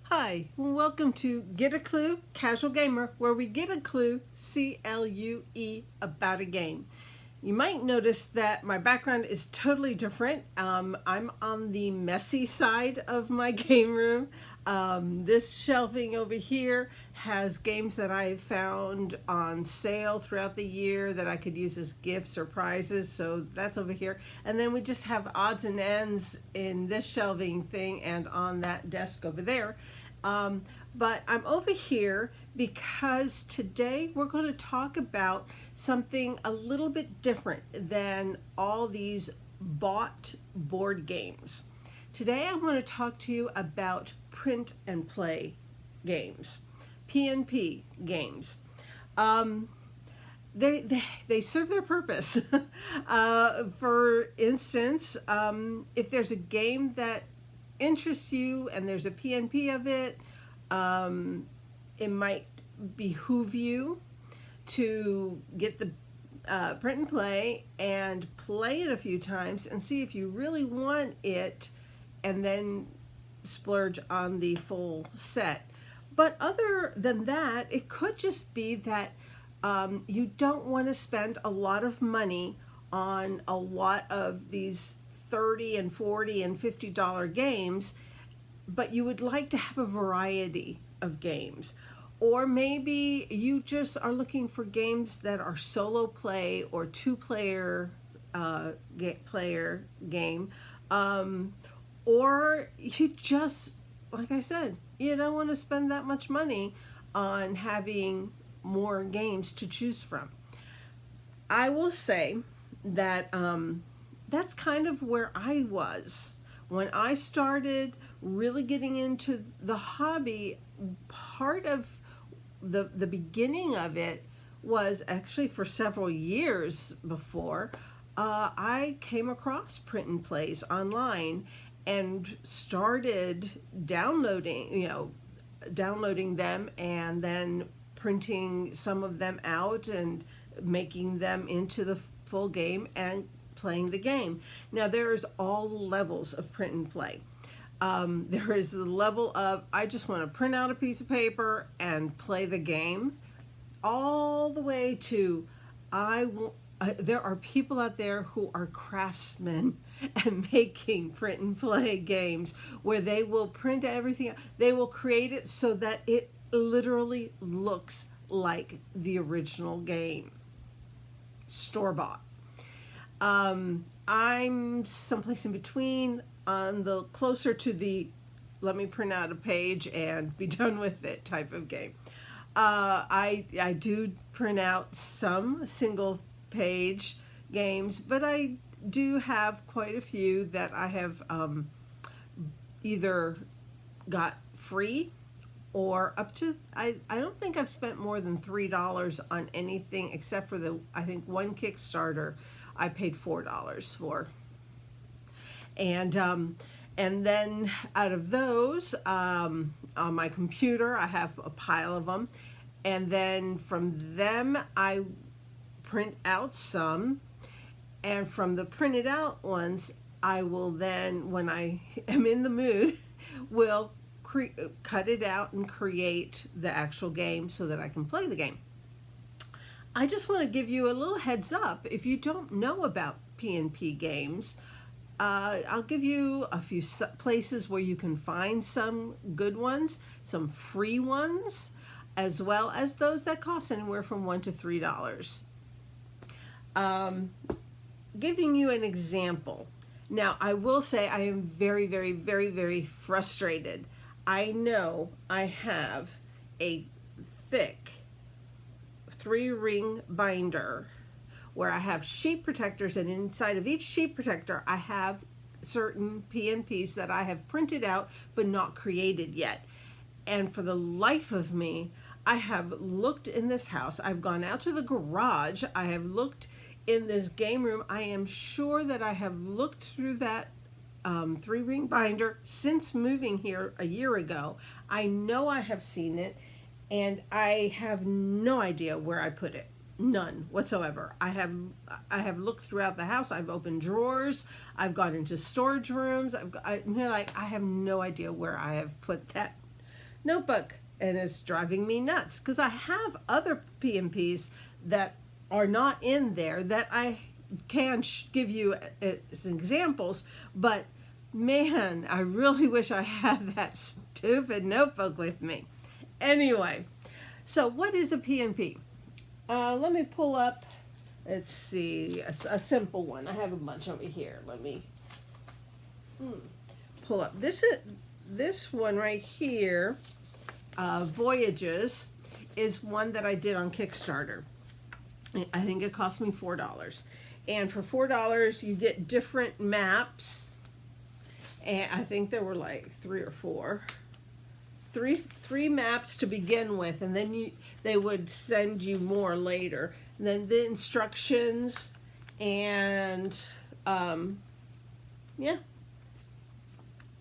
Hi, welcome to Get a Clue, Casual Gamer, where we get a clue, C-L-U-E, about a game. You might notice that my background is totally different. I'm on the messy side of my game room. This shelving over here has games that I found on sale throughout the year that I could use as gifts or prizes, so that's over here. And then we just have odds and ends in this shelving thing and on that desk over there. But I'm over here because today we're going to talk about something a little bit different than all these bought board games. Today I want to talk to you about print and play games, PNP games. They serve their purpose. For instance, if there's a game that interests you and there's a PNP of it, it might behoove you to get the print and play it a few times and see if you really want it, and then splurge on the full set. But other than that, it could just be that you don't want to spend a lot of money on a lot of these $30 and $40 and $50 games, but you would like to have a variety of games. Or maybe you just are looking for games that are solo play or two-player player game. Or you just, like I said, you don't want to spend that much money on having more games to choose from. I will say that that's kind of where I was when I started really getting into the hobby. Part of the beginning of it was actually for several years before I came across print and plays online and started downloading them and then printing some of them out and making them into the full game and playing the game. Now there's all levels of print and play. There is the level of I just want to print out a piece of paper and play the game, all the way to there are people out there who are craftsmen and making print and play games where they will print everything. They will create it so that it literally looks like the original game, store-bought. I'm someplace in between, on the closer to the let me print out a page and be done with it type of game. I do print out some single page games, but I do have quite a few that I have either got free or up to, I don't think I've spent more than $3 on anything except for I think one Kickstarter I paid $4 for. And then out of those, on my computer, I have a pile of them. And then from them, I print out some. And from the printed out ones, I will then, when I am in the mood, will cut it out and create the actual game so that I can play the game. I just want to give you a little heads up. If you don't know about PNP games, I'll give you a few places where you can find some good ones, some free ones, as well as those that cost anywhere from $1 to $3. Giving you an example. Now, I will say I am very, very, very, very frustrated. I know I have a thick 3-ring binder where I have sheet protectors, and inside of each sheet protector I have certain PNPs that I have printed out but not created yet. And for the life of me, I have looked in this house, I've gone out to the garage, I have looked in this game room. I am sure that I have looked through that 3-ring binder since moving here a year ago. I know I have seen it, and I have no idea where I put it. None whatsoever. I have looked throughout the house. I've opened drawers. I've gone into storage rooms. I have no idea where I have put notebook, and it's driving me nuts because I have other PNPs that are not in there that I can give you as examples, but man, I really wish I had that stupid notebook with me. Anyway, so what is a PNP? Let me pull up, let's see, a simple one. I have a bunch over here. Let me pull up. This one right here, Voyages, is one that I did on Kickstarter. I think it cost me $4. And for $4, you get different maps. And I think there were like three or four. Three maps to begin with, and then they would send you more later. And then the instructions, and yeah.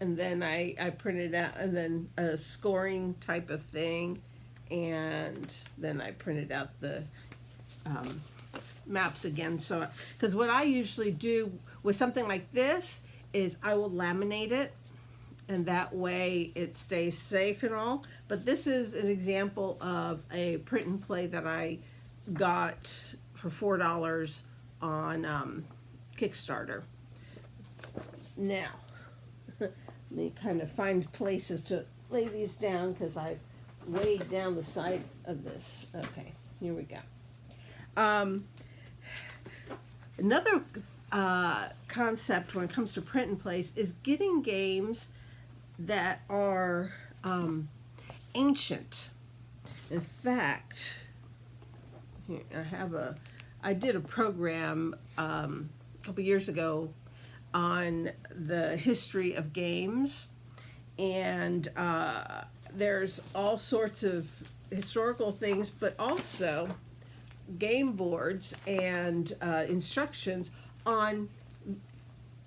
And then I printed out, and then a scoring type of thing, and then I printed out the maps again. So, because what I usually do with something like this is I will laminate it, and that way it stays safe and all. But this is an example of a print and play that I got for $4 on Kickstarter. Now, let me kind of find places to lay these down because I've weighed down the side of this. Okay, here we go. Another concept when it comes to print and plays is getting games that are ancient. In fact, here, I did a program a couple years ago on the history of games, and there's all sorts of historical things, but also game boards and instructions on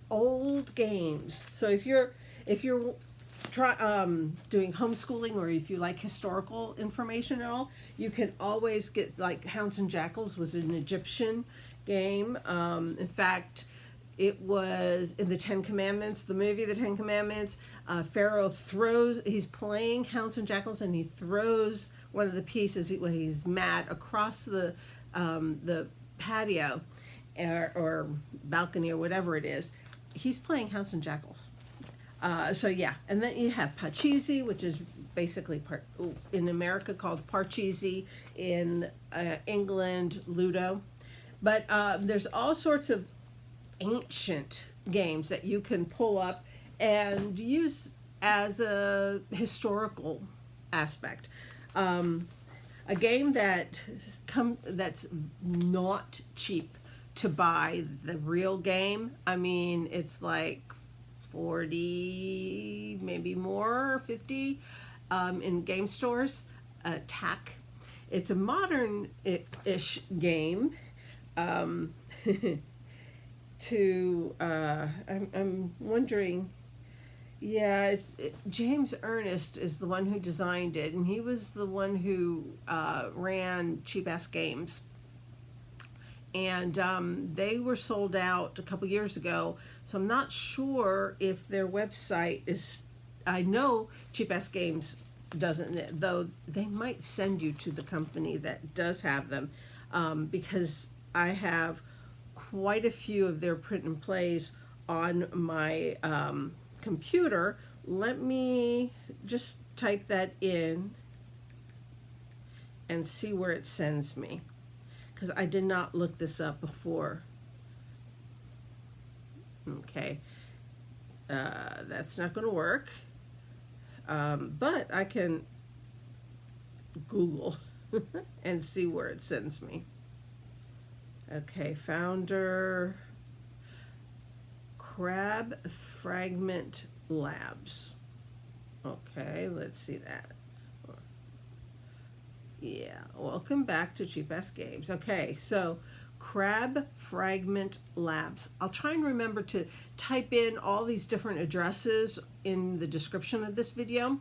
old games. So if you're doing homeschooling, or if you like historical information at all, you can always get, like, Hounds and Jackals was an Egyptian game. In fact, it was in the Ten Commandments, the movie The Ten Commandments. Pharaoh he's playing Hounds and Jackals, and he throws one of the pieces when he's mad across the patio or balcony or whatever it is. He's playing Hounds and Jackals. So yeah, and then you have Pachisi, which is basically in America called Parcheesi, in England Ludo. But there's all sorts of ancient games that you can pull up and use as a historical aspect. A game that's not cheap to buy, the real game. I mean, it's like 40, maybe more, 50 in game stores. Tack. It's a modern-ish game. I'm wondering. Yeah, James Ernest is the one who designed it, and he was the one who ran Cheap Ass Games. And they were sold out a couple years ago, so I'm not sure if their website is. I know Cheap Ass Games doesn't, though they might send you to the company that does have them, because I have quite a few of their print and plays on my computer. Let me just type that in and see where it sends me, because I did not look this up before. Okay, that's not going to work, but I can Google and see where it sends me. Okay, founder, Crab Fragment Labs. Okay, let's see that. Yeah, welcome back to Cheap Ass Games. Okay, so Crab Fragment Labs. I'll try and remember to type in all these different addresses in the description of this video.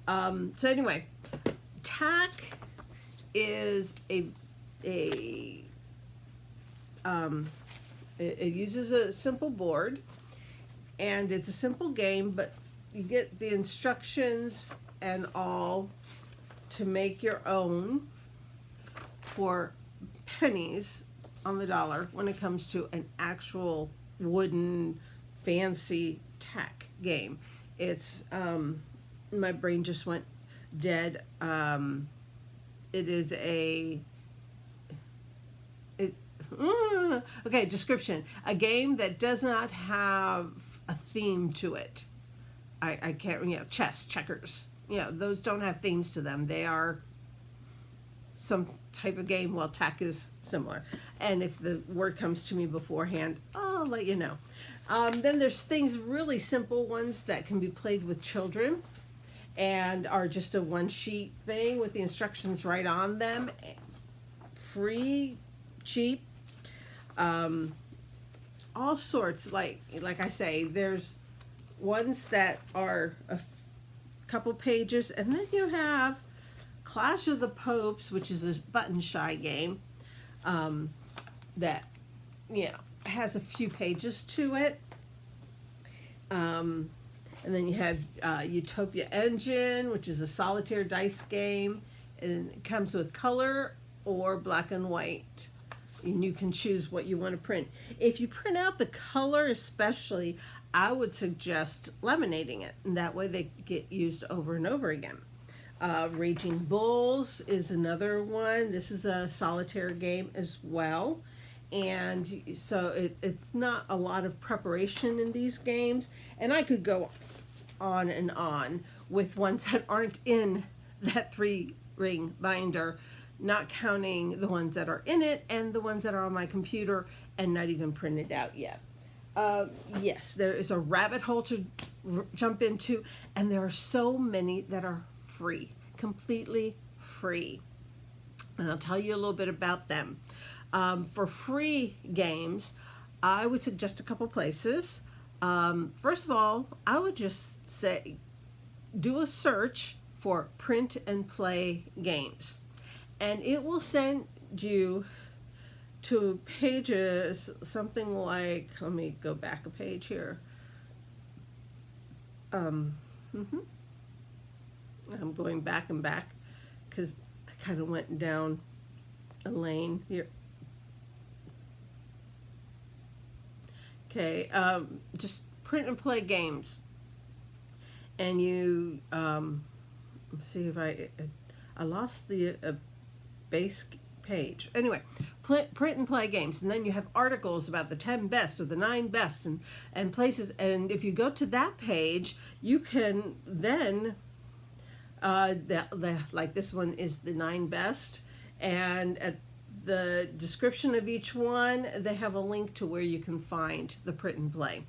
So anyway, Tack is it uses a simple board, and it's a simple game, but you get the instructions and all to make your own for pennies on the dollar when it comes to an actual wooden fancy tech game. It's my brain just went dead. It is a okay, description. A game that does not have a theme to it. I can't, chess, checkers. Those don't have themes to them. They are some type of game. Well, tech is similar. And if the word comes to me beforehand, I'll let you know. Then there's things, really simple ones that can be played with children and are just a one sheet thing with the instructions right on them. Free, cheap. All sorts, like I say, there's ones that are a couple pages, and then you have Clash of the Popes, which is a button shy game that has a few pages to it. And then you have Utopia Engine, which is a solitaire dice game, and it comes with color or black and white. And you can choose what you want to print. If you print out the color especially, I would suggest laminating it, and that way they get used over and over again. Raging Bulls is another one. This is a solitaire game as well. And so it's not a lot of preparation in these games. And I could go on and on with ones that aren't in that 3-ring binder, not counting the ones that are in it and the ones that are on my computer and not even printed out yet. Yes, there is a rabbit hole to jump into, and there are so many that are free, completely free. And I'll tell you a little bit about them. For free games, I would suggest a couple places. First of all, I would just say, do a search for print and play games. And it will send you to pages, something like, let me go back a page here. I'm going back and back because I kind of went down a lane here. Okay, just print and play games. And you, let's see if I lost the base page. Anyway, print and play games, and then you have articles about the 10 best or the 9 best and places. And if you go to that page, you can then like this one is the 9 best, and at the description of each one they have a link to where you can find the print and play.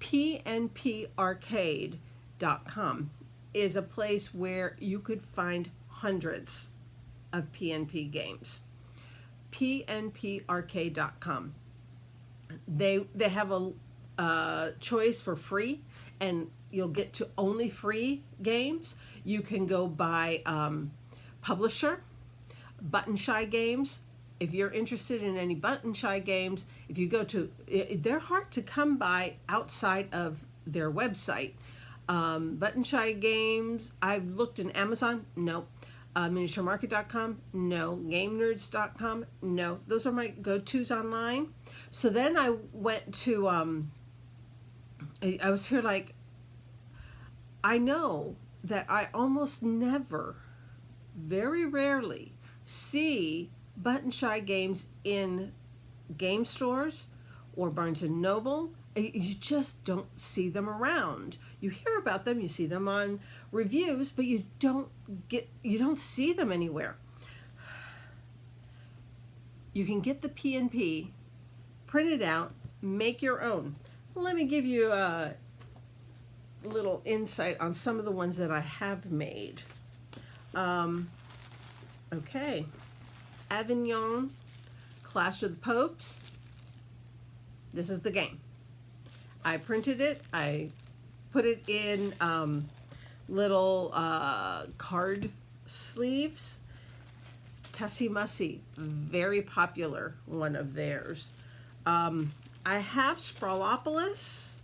PNParcade.com is a place where you could find hundreds of PNP games. PNParcade.com. They have a choice for free, and you'll get to only free games. You can go by publisher, button shy games. If you're interested in any button shy games, if you go to, they're hard to come by outside of their website. Button shy games, I've looked in Amazon, no. Miniaturemarket.com, no. GameNerds.com, no. Those are my go-tos online. So then I went to, I was here like, I know that I almost never, very rarely, see button shy games in game stores or Barnes and Noble. You just don't see them around. You hear about them, you see them on reviews, but you don't see them anywhere. You can get the PNP, print it out, make your own. Let me give you a little insight on some of the ones that I have made. Okay, Avignon, Clash of the Popes. This is the game. I printed it. I put it in little card sleeves. Tussie Mussy, very popular one of theirs. I have Sprawlopolis,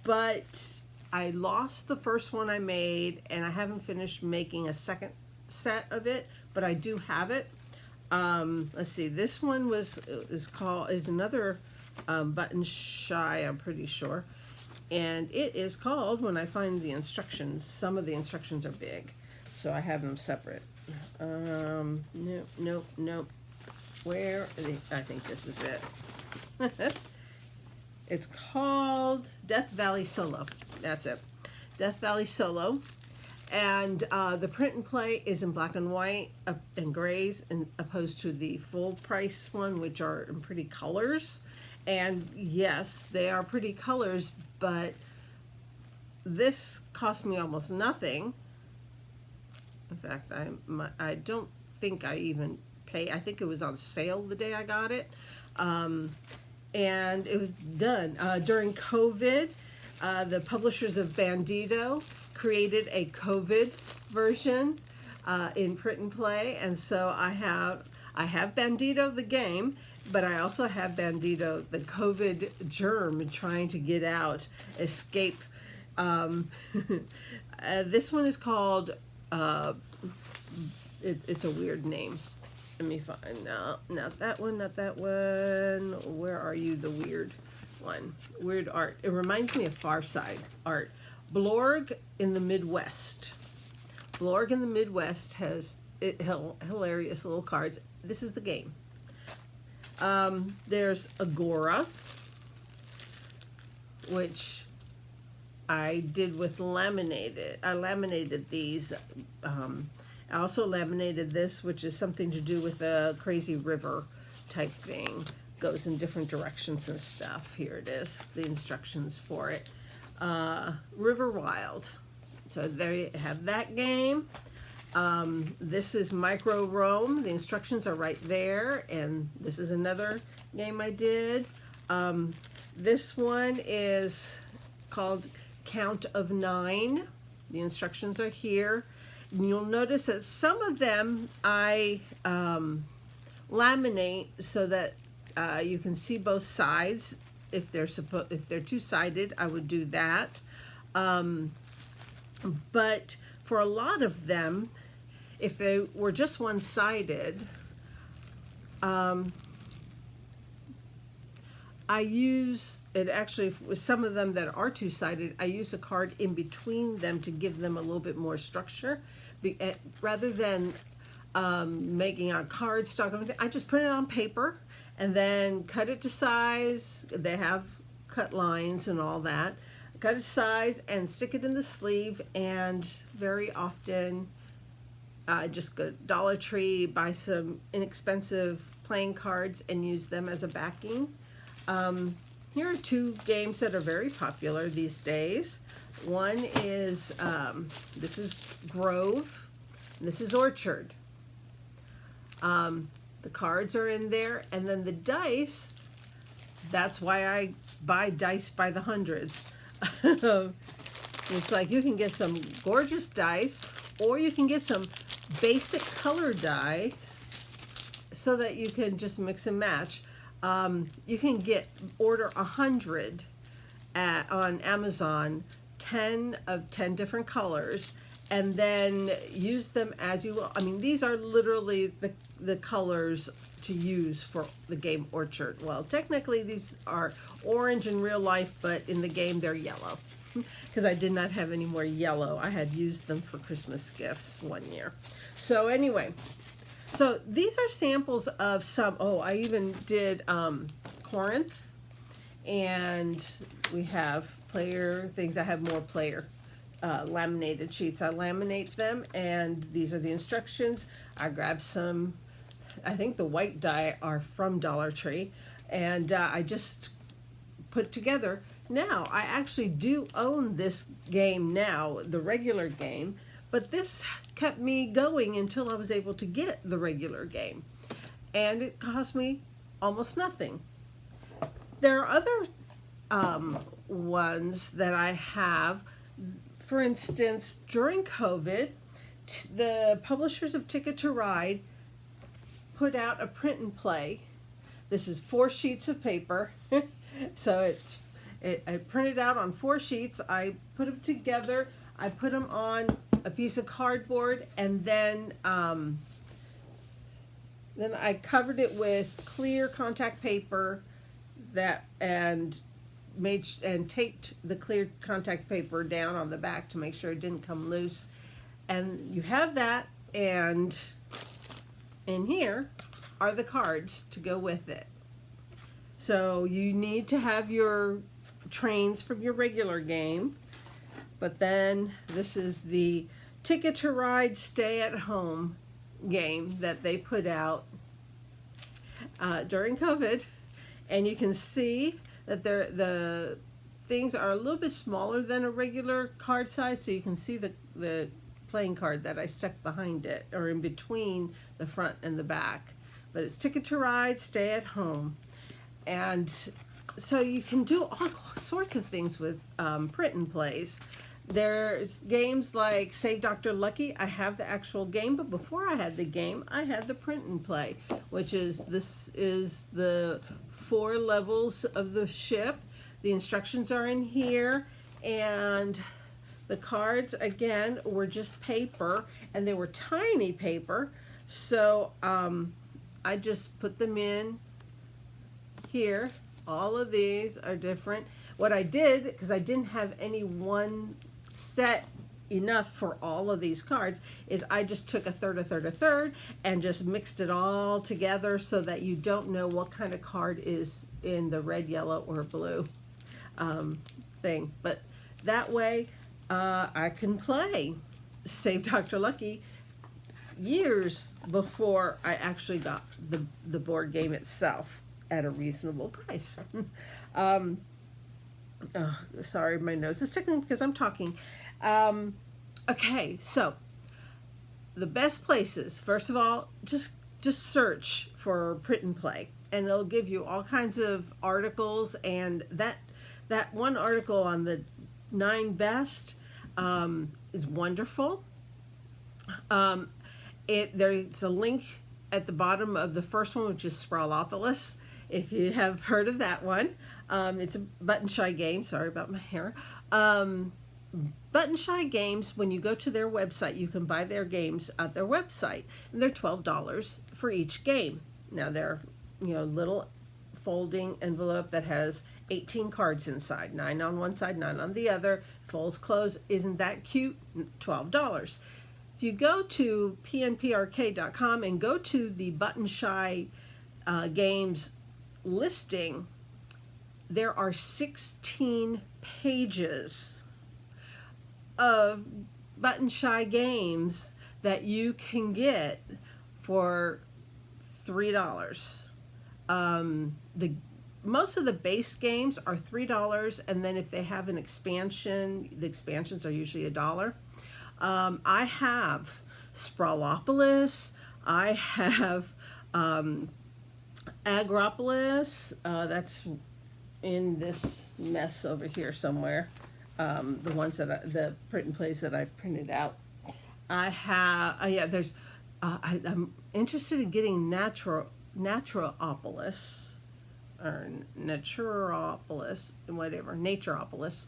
but I lost the first one I made, and I haven't finished making a second set of it, but I do have it. Let's see, this one is another button shy, I'm pretty sure. And it is called, when I find the instructions, some of the instructions are big, so I have them separate. Nope. Where? I think this is it. It's called Death Valley Solo. That's it. Death Valley Solo. And the print and play is in black and white and grays, and opposed to the full price one, which are in pretty colors. And yes, they are pretty colors, but this cost me almost nothing. In fact, I don't think I even pay. I think it was on sale the day I got it. And it was done. During COVID, the publishers of Bandito created a COVID version in print and play, and so I have Bandito the game, but I also have Bandito the COVID germ trying to get out, escape. This one is called, it's a weird name. Let me find, no, not that one. Where are you, the weird one? Weird art. It reminds me of Far Side art. Blorg in the Midwest. Blorg in the Midwest has hilarious little cards. This is the game. There's Agora, which I did with laminated. I laminated these. I also laminated this, which is something to do with a crazy river type thing. Goes in different directions and stuff. Here it is, the instructions for it. River Wild. So there you have that game. This is Micro Rome. The instructions are right there. And this is another game I did. This one is called Count of 9. The instructions are here. And you'll notice that some of them I laminate so that you can see both sides. If they're two-sided, I would do that. But for a lot of them, if they were just one-sided, I use it actually with some of them that are two-sided. I use a card in between them to give them a little bit more structure, rather than making a card stock. I just print it on paper and then cut it to size. They have cut lines and all that. Cut it to size and stick it in the sleeve. And very often, just go to Dollar Tree, buy some inexpensive playing cards and use them as a backing. Here are two games that are very popular these days. One is, this is Grove, and this is Orchard. The cards are in there, and then the dice, that's why I buy dice by the hundreds. It's like you can get some gorgeous dice, or you can get some basic color dice so that you can just mix and match. You can order 100 on Amazon, 10 of 10 different colors, and then use them as you will. I mean, these are literally the colors to use for the game Orchard. Well, technically these are orange in real life, but in the game they're yellow because I did not have any more yellow. I had used them for Christmas gifts one year. So anyway, so these are samples of some. Oh, I even did Corinth, and we have player things. I have more player laminated sheets. I laminate them, and these are the instructions. I grabbed some. I think the white die are from Dollar Tree, and I just put together. Now, I actually do own this game now, the regular game, but this kept me going until I was able to get the regular game, and it cost me almost nothing. There are other ones that I have. For instance, during COVID, the publishers of Ticket to Ride put out a print and play. This is 4 sheets of paper, so I printed out on 4 sheets. I put them together. I put them on a piece of cardboard, and then I covered it with clear contact paper and taped the clear contact paper down on the back to make sure it didn't come loose. And you have that, and in here are the cards to go with it. So you need to have your trains from your regular game, but then this is the Ticket to Ride Stay at Home game that they put out during COVID, and you can see that the things are a little bit smaller than a regular card size, so you can see the playing card that I stuck behind it, or in between the front and the back. But it's Ticket to Ride Stay at Home, and so you can do all sorts of things with print and plays. There's games like Save Dr. Lucky. I have the actual game, but before I had the game, I had the print and play, this is the 4 levels of the ship. The instructions are in here, and the cards, again, were just paper, and they were tiny paper, so I just put them in here. All of these are different. What I did, because I didn't have any one set enough for all of these cards, is I just took a third, and just mixed it all together so that you don't know what kind of card is in the red, yellow, or blue thing. But that way I can play Save Dr. Lucky years before I actually got the board game itself at a reasonable price. Oh, sorry, my nose is tickling because I'm talking. Okay, so the best places, first of all, just search for print and play, and it'll give you all kinds of articles, and that one article on the 9 best is wonderful. There's a link at the bottom of the first one, which is Sprawlopolis, if you have heard of that one. It's a Button Shy game. Sorry about my hair. Button Shy Games, when you go to their website, you can buy their games at their website, and they're $12 for each game. Now they're, little folding envelope that has 18 cards inside, 9 on one side, 9 on the other, folds closed. Isn't that cute? $12. If you go to PNParcade.com and go to the Button Shy Games listing, there are 16 pages of Button Shy games that you can get for $3. Most of the base games are $3, and then if they have an expansion, the expansions are usually $1. I have Sprawlopolis. I have Agropolis. That's in this mess over here somewhere. The ones the print and plays that I've printed out. I have, I'm interested in getting Naturopolis, or Naturopolis, whatever, Naturopolis,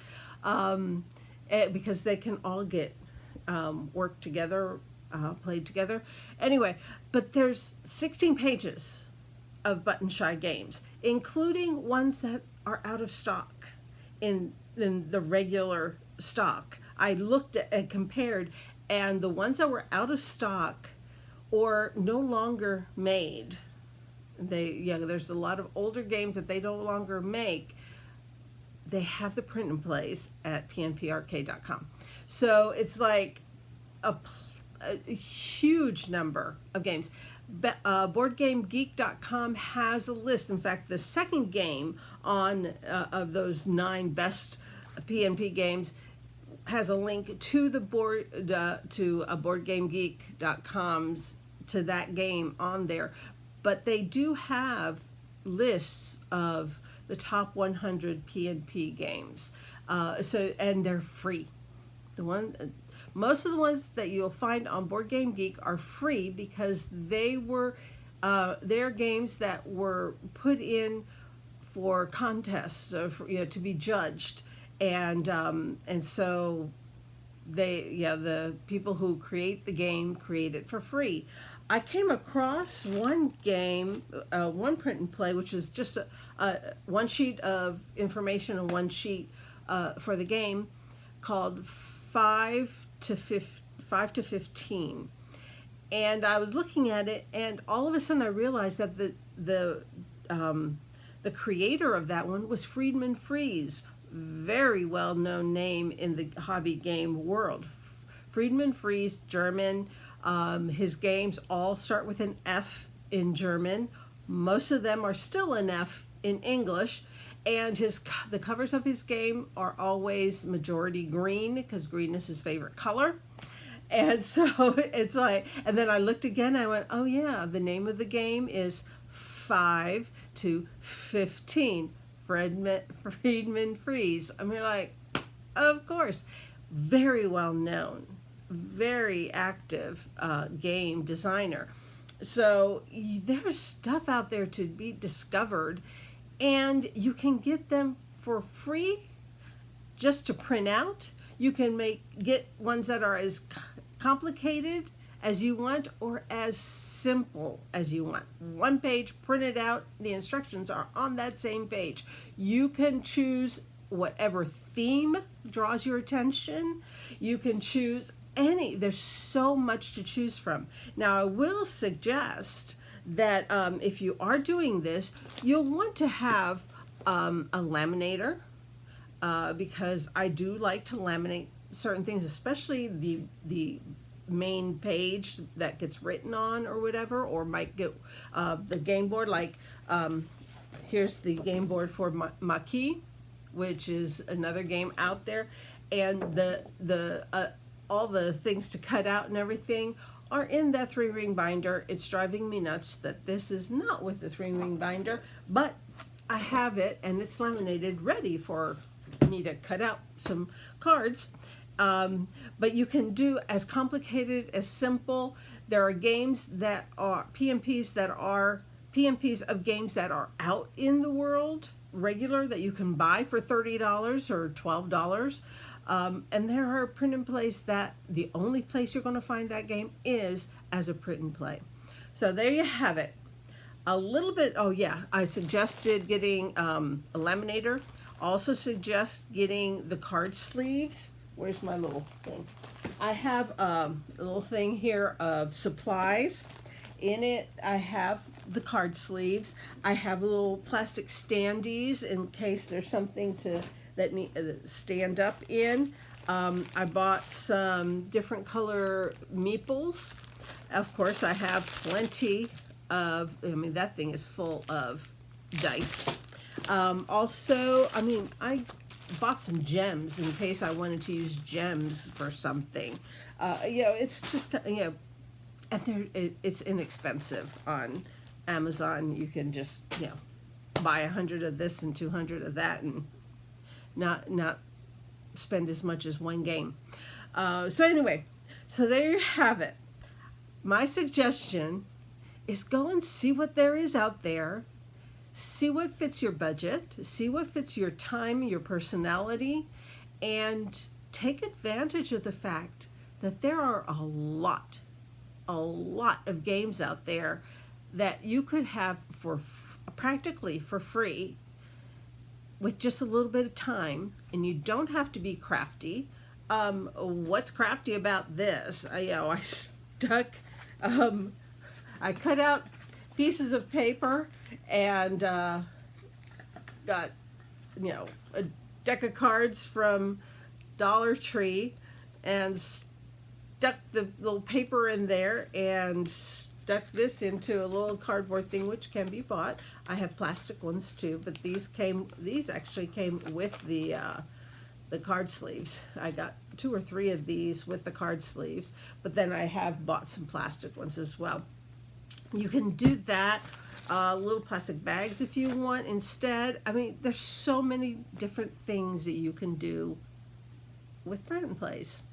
because they can all get work together, played together. Anyway, but there's 16 pages of Button Shy games, including ones that are out of stock in the regular stock. I looked at and compared, and the ones that were out of stock or no longer made, there's a lot of older games that they no longer make. They have the print and plays at pnparcade.com. So it's like a huge number of games. BoardGameGeek.com has a list. In fact, the second game on of those 9 best PNP games has a link to the BoardGameGeek.com's to that game on there. But they do have lists of the top 100 PNP games. And they're free. Most of the ones that you'll find on Board Game Geek are free because they're games that were put in for contests or for, to be judged, and so the people who create the game create it for free. I came across one game, one print and play, which was just one sheet of information and one sheet for the game, called 5 to 15. And I was looking at it, and all of a sudden I realized that the creator of that one was Friedman Freeze, very well known name in the hobby game world. Friedman Freeze, German. His games all start with an F in German. Most of them are still an F in English. And the covers of his game are always majority green, because green is his favorite color. And so it's like, and then I looked again, I went, oh yeah, the name of the game is 5 to 15. Friedman Freeze. I mean, like, of course, very well known, very active game designer. So there's stuff out there to be discovered, and you can get them for free just to print out. You can get ones that are as complicated as you want or as simple as you want. One page printed out, the instructions are on that same page. You can choose whatever theme draws your attention. You can choose there's so much to choose from. Now, I will suggest that if you are doing this, you'll want to have a laminator, because I do like to laminate certain things, especially the main page that gets written on or whatever, or might get the game board. Like here's the game board for Maquis, which is another game out there, and the all the things to cut out and everything are in that 3-ring binder. It's driving me nuts that this is not with the 3-ring binder, but I have it and it's laminated, ready for me to cut out some cards. But you can do as complicated as simple. There are games that are PNPs of games that are out in the world, regular, that you can buy for $30 or $12. And there are print and plays that the only place you're going to find that game is as a print and play. So there you have it. A little bit, oh yeah, I suggested getting a laminator. Also suggest getting the card sleeves. Where's my little thing? I have a little thing here of supplies. In it, I have the card sleeves. I have little plastic standees in case there's something that need stand up in. I bought some different color meeples. Of course, I have plenty of, that thing is full of dice. Also, I bought some gems in case I wanted to use gems for something. It's just, and it's inexpensive on Amazon. You can just, buy 100 of this and 200 of that and not spend as much as one game. So anyway, so there you have it. My suggestion is go and see what there is out there. See what fits your budget, see what fits your time, your personality, and take advantage of the fact that there are a lot of games out there that you could have for practically for free with just a little bit of time, and you don't have to be crafty. What's crafty about this? I cut out pieces of paper and got a deck of cards from Dollar Tree and stuck the little paper in there and stuck this into a little cardboard thing, which can be bought. I have plastic ones too, but these actually came with the card sleeves. I got 2 or 3 of these with the card sleeves, but then I have bought some plastic ones as well. You can do that. Little plastic bags if you want instead. There's so many different things that you can do with print and plays.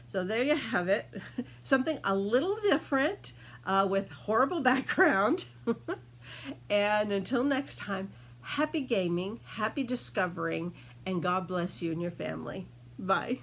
So there you have it. Something a little different with horrible background. And until next time, Happy gaming, happy discovering, and God bless you and your family. Bye.